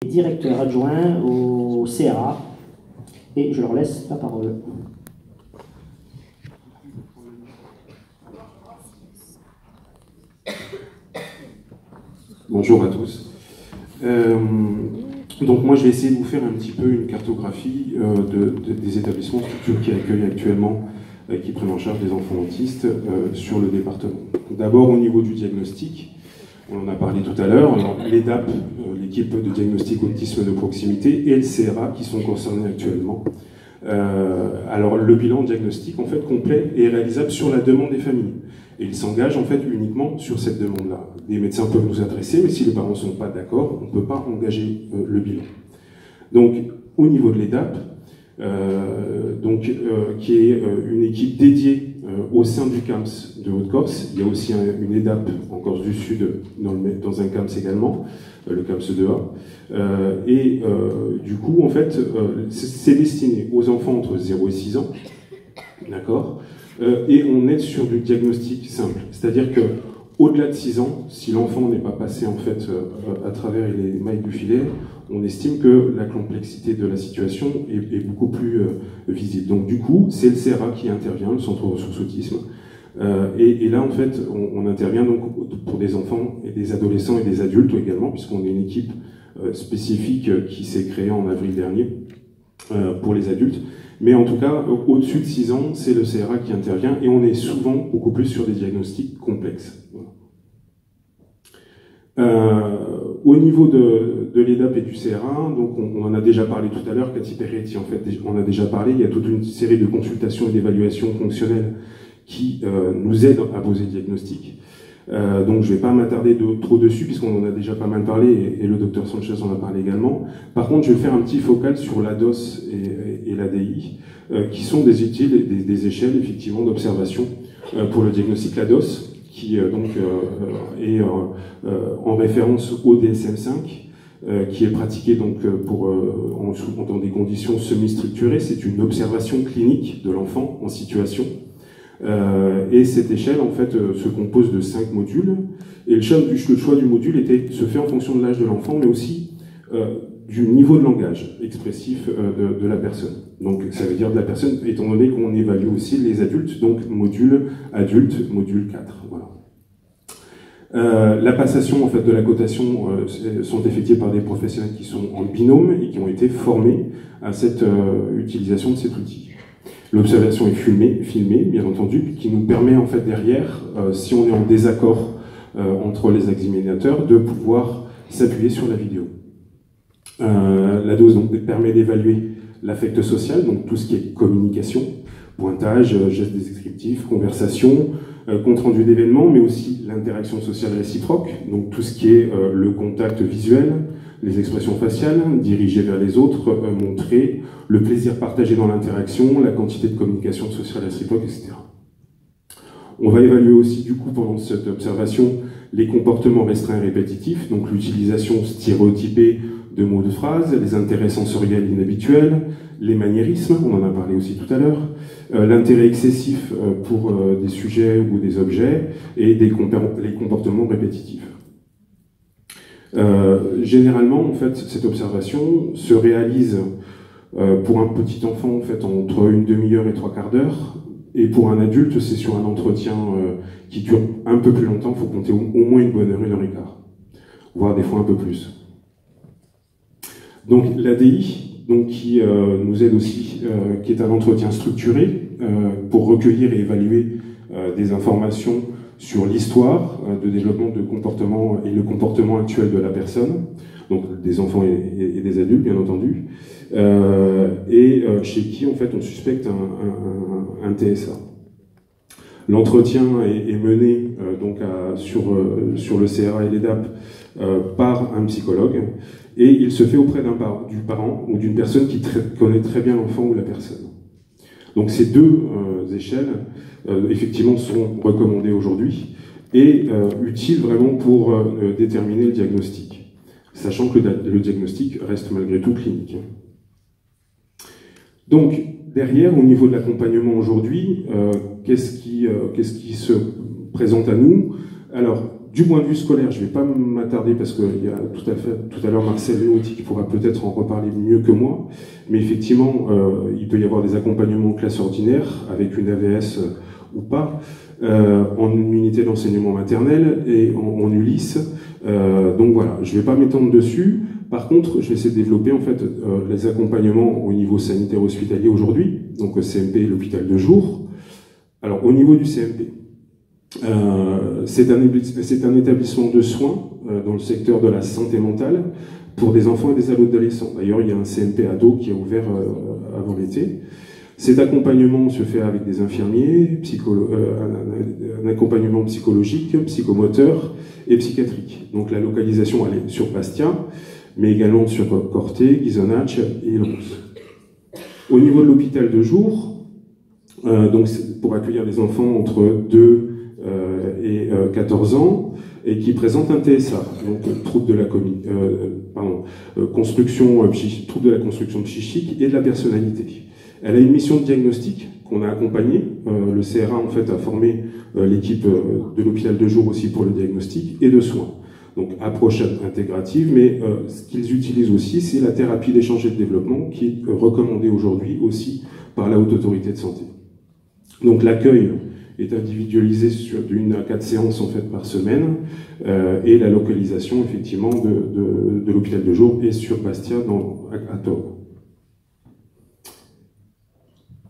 Directeur adjoint au CRA, et je leur laisse la parole. Bonjour à tous. Donc moi je vais essayer de vous faire un petit peu une cartographie des établissements structures qui accueillent actuellement, qui prennent en charge des enfants autistes sur le département. D'abord au niveau du diagnostic, on en a parlé tout à l'heure, l'EDAP, l'équipe de diagnostic autisme de proximité, et le CRA qui sont concernés actuellement. Alors le bilan diagnostique en fait complet est réalisable sur la demande des familles. Et il s'engage en fait uniquement sur cette demande-là. Des médecins peuvent nous adresser, mais si les parents ne sont pas d'accord, on ne peut pas engager le bilan. Donc, au niveau de l'EDAP, qui est une équipe dédiée au sein du CAMS de Haute-Corse, il y a aussi une EDAP en Corse du Sud, dans un CAMS également, le CAMS 2A. Du coup, en fait, c'est destiné aux enfants entre 0 et 6 ans, d'accord ? Et on est sur du diagnostic simple. C'est-à-dire que au-delà de 6 ans, si l'enfant n'est pas passé en fait à travers les mailles du filet, on estime que la complexité de la situation est beaucoup plus visible. Donc du coup, c'est le CRA qui intervient, le Centre de ressources autisme. Et là, en fait, on intervient donc pour des enfants et des adolescents et des adultes également, puisqu'on est une équipe spécifique qui s'est créée en avril dernier pour les adultes. Mais en tout cas, au-dessus de 6 ans, c'est le CRA qui intervient et on est souvent beaucoup plus sur des diagnostics complexes. Au niveau de l'EDAP et du CRA, donc on en a déjà parlé tout à l'heure, Cathy Peretti en fait on a déjà parlé, il y a toute une série de consultations et d'évaluations fonctionnelles qui nous aident à poser le diagnostic. Donc je ne vais pas m'attarder trop dessus puisqu'on en a déjà pas mal parlé et le docteur Sanchez en a parlé également. Par contre, je vais faire un petit focal sur l'ADOS et l'ADI qui sont des outils, des échelles effectivement d'observation pour le diagnostic. L'ADOS qui est en référence au DSM-5 qui est pratiqué donc dans des conditions semi-structurées. C'est une observation clinique de l'enfant en situation. Et cette échelle en fait se compose de 5 modules et le choix du module se fait en fonction de l'âge de l'enfant mais aussi du niveau de langage expressif de la personne. Donc ça veut dire de la personne étant donné qu'on évalue aussi les adultes, donc module adulte, module 4. Voilà. La passation en fait de la cotation sont effectuées par des professionnels qui sont en binôme et qui ont été formés à cette utilisation de cet outil. L'observation est filmée, bien entendu, qui nous permet en fait derrière, si on est en désaccord entre les examinateurs, de pouvoir s'appuyer sur la vidéo. La dose donc, permet d'évaluer l'affect social, donc tout ce qui est communication, pointage, gestes descriptifs, conversation, compte rendu d'événements, mais aussi l'interaction sociale réciproque, donc tout ce qui est le contact visuel, les expressions faciales, dirigées vers les autres, montrer, le plaisir partagé dans l'interaction, la quantité de communication sociale réciproque, etc. On va évaluer aussi, du coup, pendant cette observation, les comportements restreints et répétitifs, donc l'utilisation stéréotypée de mots de phrases, les intérêts sensoriels inhabituels, les maniérismes, on en a parlé aussi tout à l'heure, l'intérêt excessif pour des sujets ou des objets, et les comportements répétitifs. Généralement, en fait, cette observation se réalise pour un petit enfant en fait, entre une demi-heure et 3/4 d'heure, et pour un adulte, c'est sur un entretien qui dure un peu plus longtemps, il faut compter au moins une bonne heure, 1h15, voire des fois un peu plus. Donc l'ADI, qui nous aide aussi, qui est un entretien structuré pour recueillir et évaluer des informations sur l'histoire de développement de comportement et le comportement actuel de la personne, donc des enfants et des adultes bien entendu, chez qui en fait on suspecte un TSA. L'entretien est mené sur le CRA et l'EDAP par un psychologue et il se fait auprès du parent ou d'une personne qui connaît très bien l'enfant ou la personne. Donc ces deux échelles effectivement sont recommandées aujourd'hui et utiles vraiment pour déterminer le diagnostic, sachant que le diagnostic reste malgré tout clinique. Donc derrière, au niveau de l'accompagnement aujourd'hui, qu'est-ce qui se présente à nous? Alors, Du point de vue scolaire, je ne vais pas m'attarder parce qu'il y a tout à l'heure Marcel Léauty qui pourra peut-être en reparler mieux que moi, mais effectivement, il peut y avoir des accompagnements en classe ordinaire avec une AVS ou pas, en unité d'enseignement maternel et en ULIS. Donc voilà, je ne vais pas m'étendre dessus. Par contre, je vais essayer de développer en fait les accompagnements au niveau sanitaire hospitalier aujourd'hui, donc CMP et l'hôpital de jour. Alors au niveau du CMP, c'est un établissement de soins dans le secteur de la santé mentale pour des enfants et des adolescents. D'ailleurs, il y a un CMP ado qui a ouvert avant l'été. Cet accompagnement se fait avec des infirmiers, un accompagnement psychologique, psychomoteur et psychiatrique. Donc la localisation, elle est sur Bastia, mais également sur Corté, Ghisonaccia et Ilros. Au niveau de l'hôpital de jour, donc pour accueillir des enfants entre 2 et 14 ans, et qui présentent un TSA, donc trouble de la trouble de la construction psychique et de la personnalité. Elle a une mission de diagnostic qu'on a accompagnée. Le CRA en fait a formé l'équipe de l'hôpital de jour aussi pour le diagnostic et de soins. Donc approche intégrative, mais ce qu'ils utilisent aussi, c'est la thérapie d'échange et de développement qui est recommandée aujourd'hui aussi par la Haute Autorité de Santé. Donc l'accueil est individualisé sur d'1 à 4 séances en fait par semaine, et la localisation effectivement de l'hôpital de jour est sur Bastia à Tauber.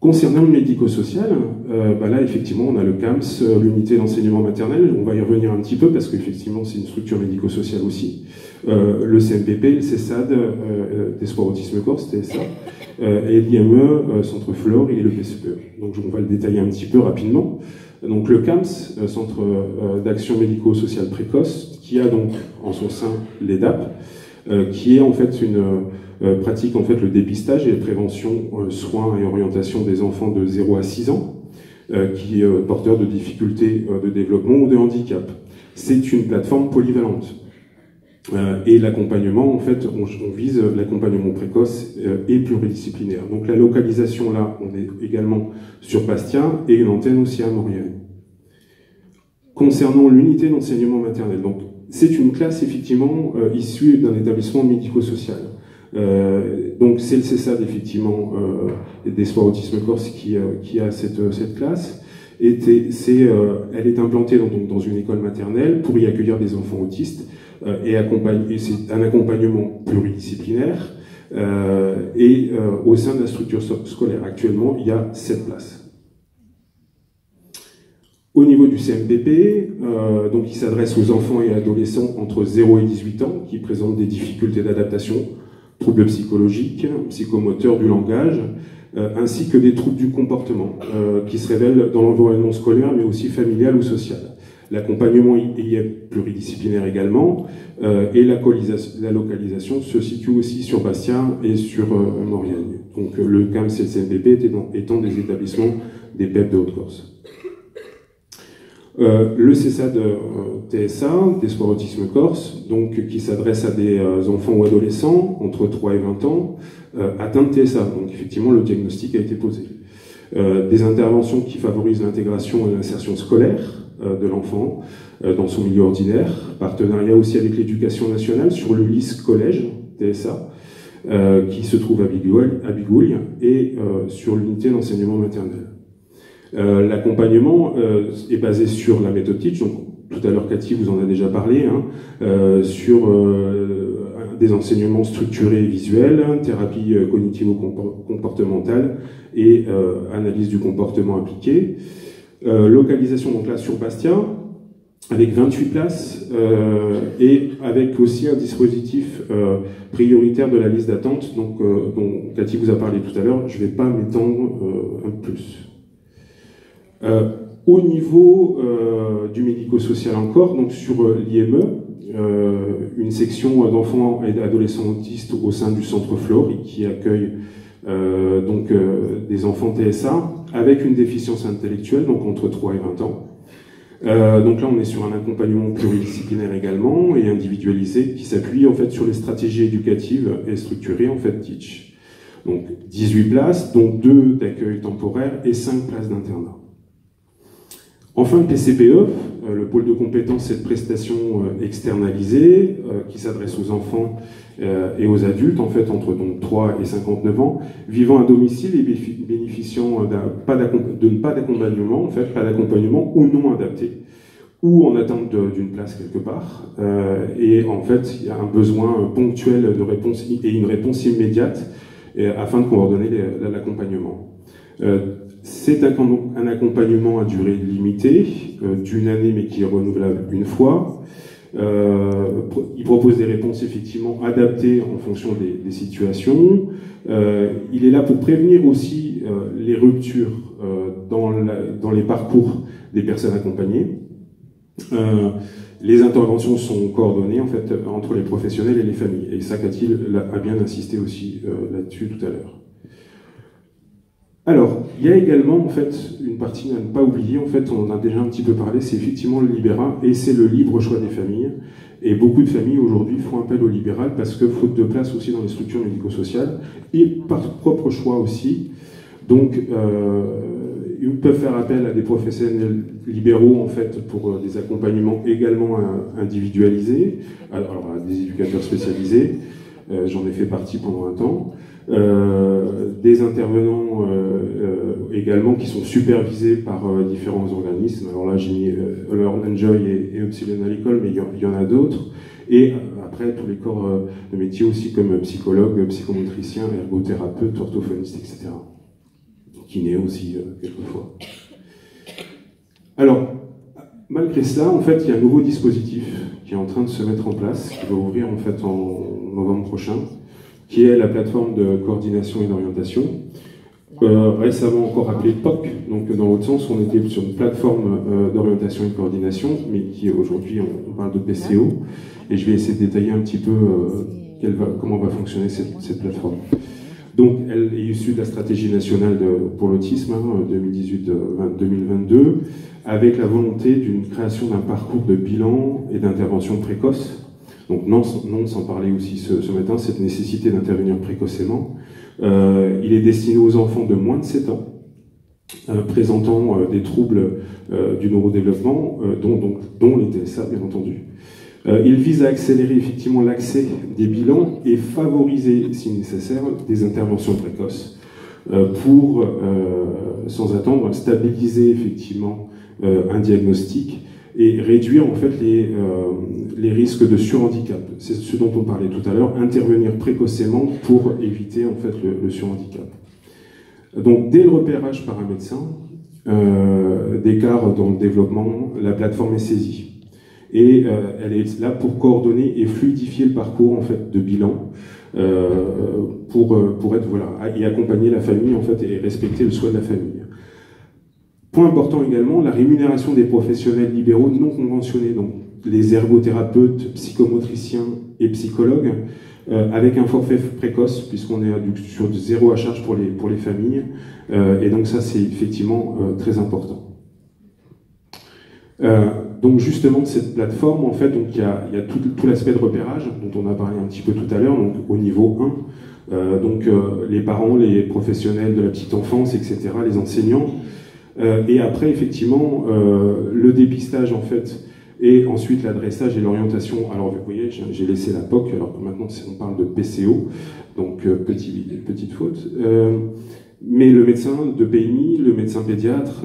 Concernant le médico-social, là effectivement on a le CAMS, l'unité d'enseignement maternel, on va y revenir un petit peu parce qu'effectivement c'est une structure médico-sociale aussi, le CMPP, le CESAD, d'Espoir Autisme Corse, TSA, et l'IME, Centre Flore et le PCPE. Donc on va le détailler un petit peu rapidement. Donc le CAMS, Centre d'action médico-sociale précoce, qui a donc en son sein l'EDAP, qui est en fait pratique en fait le dépistage et la prévention, soins et orientation des enfants de 0 à 6 ans, qui est porteur de difficultés de développement ou de handicap. C'est une plateforme polyvalente. Et l'accompagnement, en fait, on vise l'accompagnement précoce et pluridisciplinaire. Donc la localisation là, on est également sur Bastia et une antenne aussi à Maurienne. Concernant l'unité d'enseignement maternel, donc c'est une classe effectivement issue d'un établissement médico-social. Donc c'est le CESAD effectivement d'Espoir Autisme Corse qui a cette classe. Elle est implantée dans une école maternelle pour y accueillir des enfants autistes et c'est un accompagnement pluridisciplinaire et au sein de la structure scolaire actuellement il y a 7 places. Au niveau du CMPP, donc il s'adresse aux enfants et adolescents entre 0 et 18 ans qui présentent des difficultés d'adaptation, troubles psychologiques, psychomoteurs du langage, ainsi que des troubles du comportement qui se révèlent dans l'environnement scolaire mais aussi familial ou social. L'accompagnement y est pluridisciplinaire également et la localisation se situe aussi sur Bastia et sur Maurienne. Donc le CAMS et le CMPP étant des établissements des PEP de Haute-Corse. Le CESAD TSA, d'Espoir Autisme Corse, donc, qui s'adresse à des enfants ou adolescents entre 3 et 20 ans, atteints de TSA. Donc effectivement, le diagnostic a été posé. Des interventions qui favorisent l'intégration et l'insertion scolaire de l'enfant dans son milieu ordinaire. Partenariat aussi avec l'éducation nationale sur le LIS collège, TSA, qui se trouve à Bigouille, et sur l'unité d'enseignement maternel. L'accompagnement est basé sur la méthode Teach, donc tout à l'heure Cathy vous en a déjà parlé, sur des enseignements structurés et visuels, thérapie cognitivo-comportementale et analyse du comportement appliqué. Localisation donc là sur Bastia, avec 28 places et avec aussi un dispositif prioritaire de la liste d'attente, donc dont Cathy vous a parlé tout à l'heure. Je ne vais pas m'étendre un peu plus. Au niveau du médico-social encore, donc sur l'IME, une section d'enfants et d'adolescents autistes au sein du Centre Flore qui accueille des enfants TSA avec une déficience intellectuelle, donc entre 3 et 20 ans. Donc là, on est sur un accompagnement pluridisciplinaire également et individualisé qui s'appuie en fait sur les stratégies éducatives et structurées en fait Teach. Donc 18 places, dont 2 d'accueil temporaire et 5 places d'internat. Enfin, le PCPE, le pôle de compétences, cette prestation externalisée qui s'adresse aux enfants et aux adultes, en fait, entre donc 3 et 59 ans, vivant à domicile et bénéficiant de pas d'accompagnement, en fait, pas d'accompagnement ou non adapté, ou en attente d'une place quelque part. Et en fait, il y a un besoin ponctuel de réponse et une réponse immédiate afin de coordonner l'accompagnement. C'est un accompagnement à durée limitée, d'une année mais qui est renouvelable une fois. Il propose des réponses effectivement adaptées en fonction des situations. Il est là pour prévenir aussi les ruptures dans les parcours des personnes accompagnées. Les interventions sont coordonnées en fait entre les professionnels et les familles. Et ça, Cathy a bien insisté aussi là-dessus tout à l'heure. Alors, il y a également en fait une partie à ne pas oublier, en fait on en a déjà un petit peu parlé, c'est effectivement le libéral et c'est le libre choix des familles. Et beaucoup de familles aujourd'hui font appel au libéral parce que faute de place aussi dans les structures médico-sociales et par propre choix aussi. Donc ils peuvent faire appel à des professionnels libéraux en fait pour des accompagnements également individualisés, alors à des éducateurs spécialisés. J'en ai fait partie pendant un temps. Des intervenants également qui sont supervisés par différents organismes. Alors là, j'ai mis Learn and Joy et Upsilon à l'école, mais il y en a d'autres. Et après, tous les corps de métier aussi, comme psychologue, psychomotricien, ergothérapeute, orthophoniste, etc. Kiné aussi, quelquefois. Alors, malgré cela, en fait, il y a un nouveau dispositif qui est en train de se mettre en place, qui va ouvrir en fait en novembre prochain, qui est la plateforme de coordination et d'orientation, récemment encore appelée POC. Donc dans l'autre sens, on était sur une plateforme d'orientation et de coordination, mais qui aujourd'hui, on parle de PCO, et je vais essayer de détailler un petit peu comment va fonctionner cette plateforme. Donc elle est issue de la stratégie nationale pour l'autisme 2018-2022, avec la volonté d'une création d'un parcours de bilan et d'intervention précoce. Donc non, sans parler aussi ce matin, cette nécessité d'intervenir précocement. Il est destiné aux enfants de moins de 7 ans, présentant des troubles du neurodéveloppement, dont les TSA, bien entendu. Il vise à accélérer effectivement l'accès des bilans et favoriser, si nécessaire, des interventions précoces pour, sans attendre, stabiliser effectivement un diagnostic et réduire en fait les risques de surhandicap. C'est ce dont on parlait tout à l'heure, intervenir précocement pour éviter en fait le surhandicap. Donc dès le repérage par un médecin d'écart dans le développement, la plateforme est saisie. Et elle est là pour coordonner et fluidifier le parcours en fait de bilan pour être et accompagner la famille en fait et respecter le choix de la famille. Point important également, la rémunération des professionnels libéraux non conventionnés, donc les ergothérapeutes, psychomotriciens et psychologues, avec un forfait précoce, puisqu'on est sur du zéro à charge pour les familles, et donc ça c'est effectivement très important. Donc justement cette plateforme, en fait, donc il y a tout l'aspect de repérage dont on a parlé un petit peu tout à l'heure, donc au niveau 1, les parents, les professionnels de la petite enfance, etc., les enseignants. Et après, effectivement, le dépistage, en fait, et ensuite l'adressage et l'orientation. Alors, vous voyez, j'ai laissé la POC, alors que maintenant, on parle de PCO, donc petite faute. Mais le médecin de PMI, le médecin pédiatre,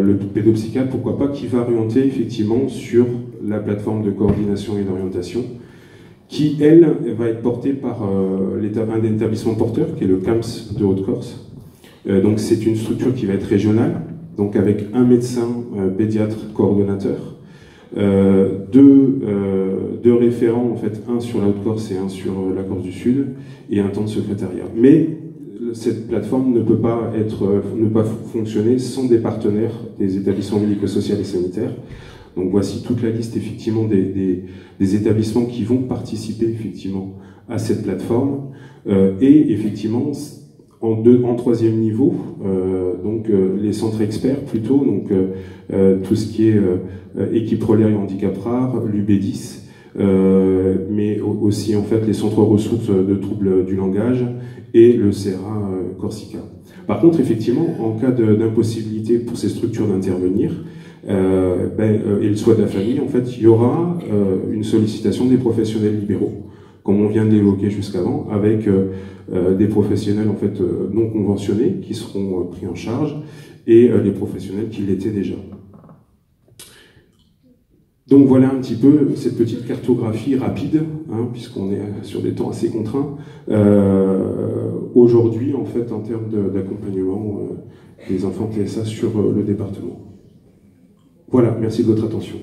le pédopsychiatre, pourquoi pas, qui va orienter, effectivement, sur la plateforme de coordination et d'orientation, qui, elle, va être portée par un établissement porteur, qui est le CAMS de Haute-Corse. Donc, c'est une structure qui va être régionale, donc avec un médecin pédiatre coordonnateur, deux référents, en fait, un sur la Haute-Corse et un sur la Corse du Sud, et un temps de secrétariat. Mais cette plateforme ne peut pas fonctionner sans des partenaires des établissements médico-sociaux et sanitaires. Donc voici toute la liste effectivement des établissements qui vont participer effectivement à cette plateforme, et effectivement en troisième niveau, les centres experts plutôt, donc tout ce qui est équipe relais et handicap rare, l'UB10, mais aussi en fait les centres ressources de troubles du langage et le CRA Corsica. Par contre, effectivement, en cas d'impossibilité pour ces structures d'intervenir, et le choix de la famille, en fait, il y aura une sollicitation des professionnels libéraux, comme on vient de l'évoquer jusqu'avant, avec des professionnels en fait non conventionnés qui seront pris en charge et les professionnels qui l'étaient déjà. Donc voilà un petit peu cette petite cartographie rapide, hein, puisqu'on est sur des temps assez contraints. Aujourd'hui, en fait, en termes d'accompagnement des enfants TSA sur le département. Voilà, merci de votre attention.